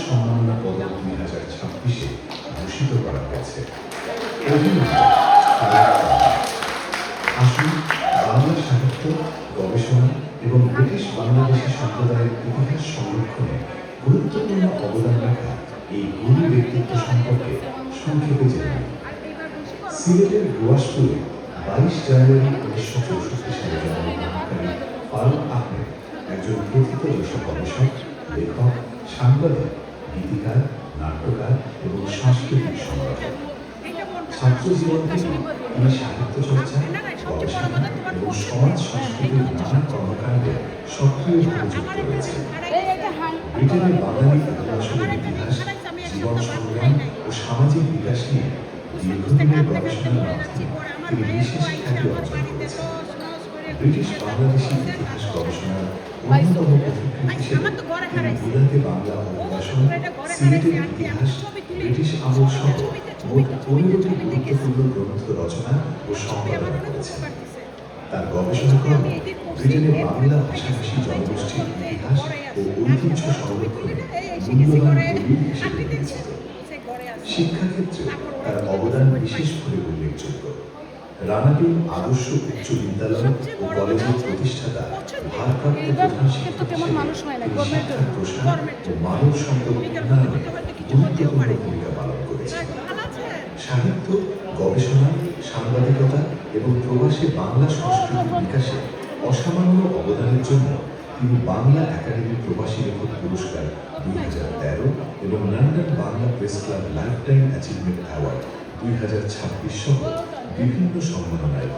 সম্মাননা পদক 2026-এ ভূষিত করা হয়েছে। আসুন বাংলা সাহিত্য গবেষণা এবং ব্রিটিশ বাংলাদেশি সম্প্রদায়ের ইতিহাস সংরক্ষণে গুরুত্বপূর্ণ অবদান রাখা এই গুণী ব্যক্তিত্ব সম্পর্কে সংক্ষেপে জেনে নিন। সিলেটের রোয়াশপুরে 22 জানুয়ারি 1964 সালে জন্মগ্রহণকারী ফারুক আহমেদ একজন প্রথিতযশা গবেষক, লেখক, সাংবাদিক, গীতিকার, নাট্যকার এবং সাংস্কৃতিক সংগঠক। ছাত্র জীবন থেকে তিনি সাহিত্য চর্চা, গবেষণা এবং সমাজ সংস্কৃতির নানা কর্মকাণ্ডে সক্রিয়ভাবে যুক্ত রয়েছেন। ব্রিটেনের বাঙালি অভিবাসনের ইতিহাস, জীবন সংগ্রাম ও সামাজিক বিকাশ নিয়ে দীর্ঘদিনের গবেষণার মাধ্যমে তিনি বিশেষ খ্যাতি অর্জন করেছেন। ব্রিটিশ বাংলাদেশি ইতিহাস গবেষণার অন্যতম পথিকৃৎ হিসেবে তিনি বুদাতে বাংলা অভিবাসন, সিলেটের ইতিহাস, ব্রিটিশ আমল সহ মোট 15টি গুরুত্বপূর্ণ গ্রন্থ রচনা ও সম্পাদনা করেছেন। তার গবেষণাকর্ম ব্রিটেনের বাংলা ভাষাভাষী জনগোষ্ঠীর ইতিহাস ও ঐতিহ্য সংরক্ষণে মূল্যবান দলিল হিসেবে বিবেচিত। শিক্ষাক্ষেত্রে তার অবদান বিশেষ করে উল্লেখযোগ্য। রানাবিল আদর্শ উচ্চ বিদ্যালয় ও কলেজের প্রতিষ্ঠাতা, ভারপ্রাপ্ত প্রধান শিক্ষক হিসেবে তিনি শিক্ষার প্রসার ও মানব সম্পদ উন্নয়নে গুরুত্বপূর্ণ ভূমিকা পালন করেছেন। সাহিত্য, গবেষণা, সাংবাদিকতা এবং প্রবাসী বাংলা সংস্কৃতির বিকাশে অসামান্য অবদানের জন্য তিনি বাংলা একাডেমি প্রবাসী লেখক পুরস্কার 2013 এবং London Bangla press club lifetime achievement award 2026 সহ বিভিন্ন সম্মাননায়